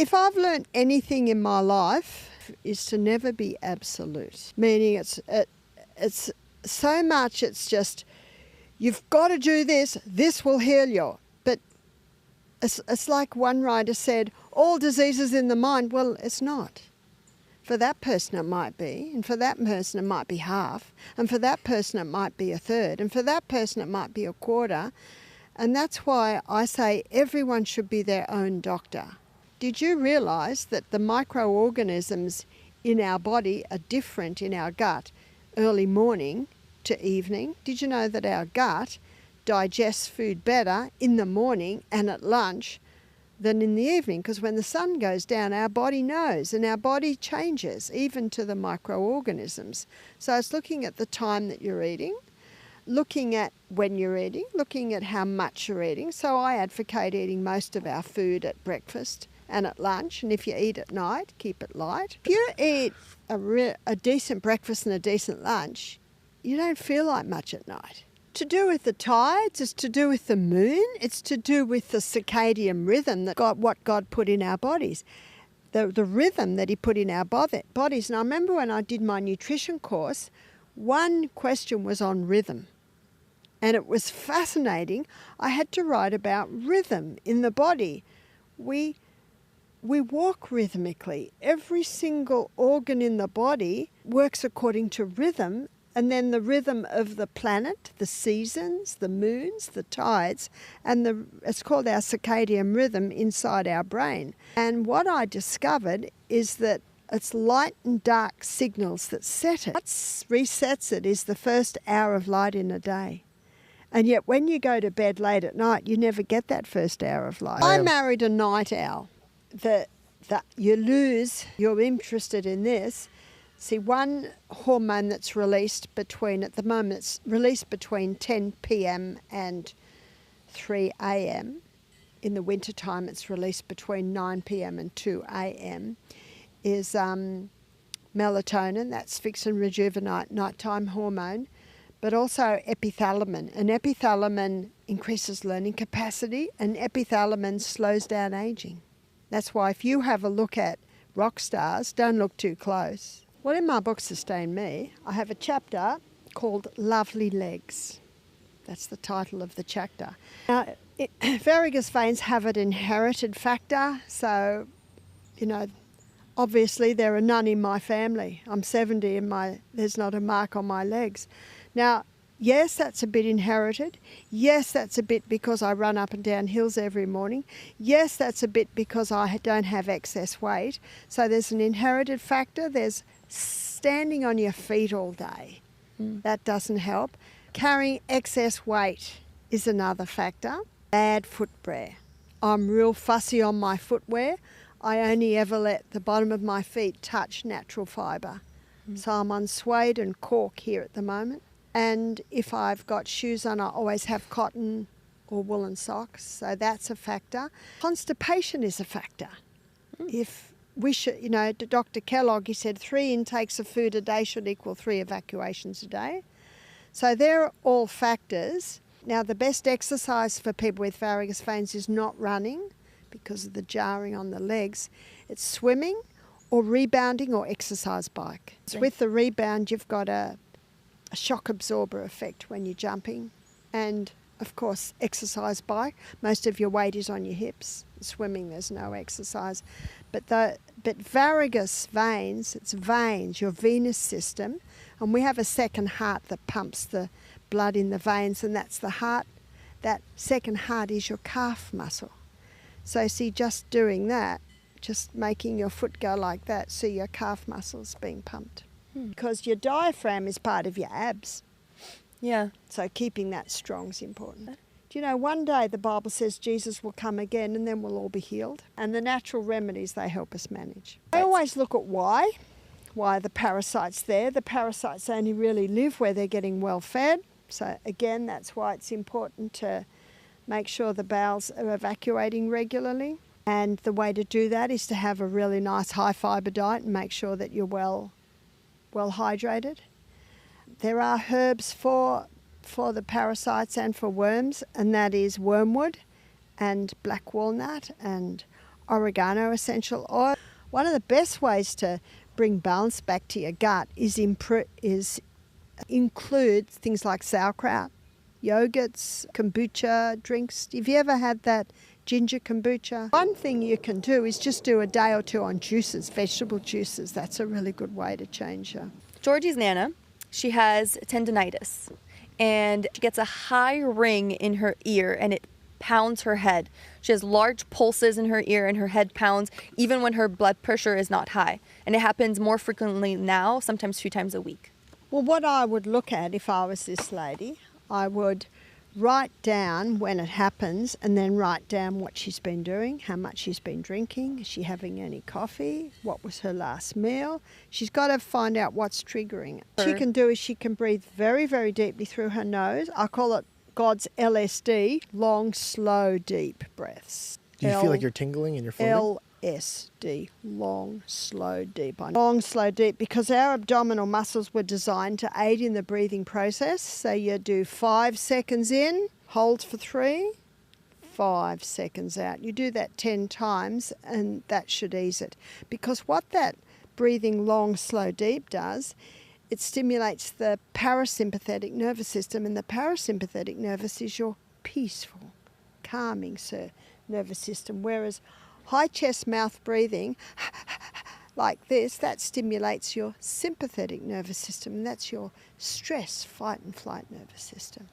If I've learnt anything in my life, is to never be absolute. Meaning it's so much, it's just, you've got to do this, this will heal you. But it's like one writer said, all diseases in the mind. Well, it's not. For that person it might be, and for that person it might be half, and for that person it might be a third, and for that person it might be a quarter. And that's why I say everyone should be their own doctor. Did you realise that the microorganisms in our body are different in our gut early morning to evening? Did you know that our gut digests food better in the morning and at lunch than in the evening? Because when the sun goes down, our body knows, and our body changes, even to the microorganisms. So it's looking at the time that you're eating, looking at when you're eating, looking at how much you're eating. So I advocate eating most of our food at breakfast and at lunch, and if you eat at night, keep it light. If you eat a decent breakfast and a decent lunch, you don't feel like much at night. To do with the tides, it's to do with the moon, it's to do with the circadian rhythm that what God put in our bodies, the rhythm that he put in our bodies. And I remember when I did my nutrition course, one question was on rhythm. And it was fascinating. I had to write about rhythm in the body. We walk rhythmically. Every single organ in the body works according to rhythm, and then the rhythm of the planet, the seasons, the moons, the tides, and it's called our circadian rhythm inside our brain. And what I discovered is that it's light and dark signals that set it. What resets it is the first hour of light in a day. And yet when you go to bed late at night, you never get that first hour of light. I married a night owl. You lose, you're interested in this. See, one hormone that's released at the moment, it's released between 10 p.m. and 3 a.m. In the wintertime, it's released between 9 p.m. and 2 a.m. is melatonin, that's fix and rejuvenate nighttime hormone, but also epithalamin. And epithalamin increases learning capacity, and epithalamin slows down aging. That's why if you have a look at rock stars, don't look too close. Well, in my book, Sustain Me, I have a chapter called Lovely Legs. That's the title of the chapter. Now, varicose veins have an inherited factor, so, obviously there are none in my family. I'm 70 and there's not a mark on my legs. Now, yes, that's a bit inherited. Yes, that's a bit because I run up and down hills every morning. Yes, that's a bit because I don't have excess weight. So there's an inherited factor. There's standing on your feet all day. That doesn't help. Carrying excess weight is another factor. Bad footwear. I'm real fussy on my footwear. I only ever let the bottom of my feet touch natural fibre. So I'm on suede and cork here at the moment. And if I've got shoes on, I always have cotton or woolen socks. So that's a factor. Constipation is a factor. If we should, Dr. Kellogg, he said 3 intakes of food a day should equal 3 evacuations a day. So they're all factors. Now, the best exercise for people with varicose veins is not running because of the jarring on the legs. It's swimming or rebounding or exercise bike. So with the rebound, you've got a shock absorber effect when you're jumping. And, of course, exercise bike. Most of your weight is on your hips. Swimming, there's no exercise. But varicose veins, it's veins, your venous system. And we have a second heart that pumps the blood in the veins, and that's the heart. That second heart is your calf muscle. So see, just doing that, just making your foot go like that, see your calf muscles being pumped. Because your diaphragm is part of your abs. Yeah. So keeping that strong is important. Do you know, one day the Bible says Jesus will come again and then we'll all be healed. And the natural remedies, they help us manage. I always look at why the parasite's there. The parasites only really live where they're getting well fed. So again, that's why it's important to make sure the bowels are evacuating regularly. And the way to do that is to have a really nice high fibre diet and make sure that you're well hydrated. There are herbs for the parasites and for worms, and that is wormwood and black walnut and oregano essential oil. One of the best ways to bring balance back to your gut is include things like sauerkraut, yogurts, kombucha drinks. Have you ever had that ginger kombucha? One thing you can do is just do a day or two on juices, vegetable juices. That's a really good way to change your... Georgie's Nana, she has tendinitis, and she gets a high ring in her ear, and it pounds her head. She has large pulses in her ear, and her head pounds even when her blood pressure is not high. And it happens more frequently now, sometimes 2 times a week. Well, what I would look at if I was this lady, I would write down when it happens and then write down what she's been doing, how much she's been drinking, is she having any coffee, what was her last meal. She's got to find out what's triggering it. What she can do is she can breathe very, very deeply through her nose. I call it God's LSD, long, slow, deep breaths. Do you feel like you're tingling in your forehead? LSD, long, slow, deep. Long, slow, deep, because our abdominal muscles were designed to aid in the breathing process. So you do 5 seconds in, hold for 3, 5 seconds out. You do that 10 times and that should ease it. Because what that breathing long, slow, deep does, it stimulates the parasympathetic nervous system, and the parasympathetic nervous is your peaceful, calming nervous system, whereas high chest mouth breathing like this, that stimulates your sympathetic nervous system, and that's your stress, fight and flight nervous system.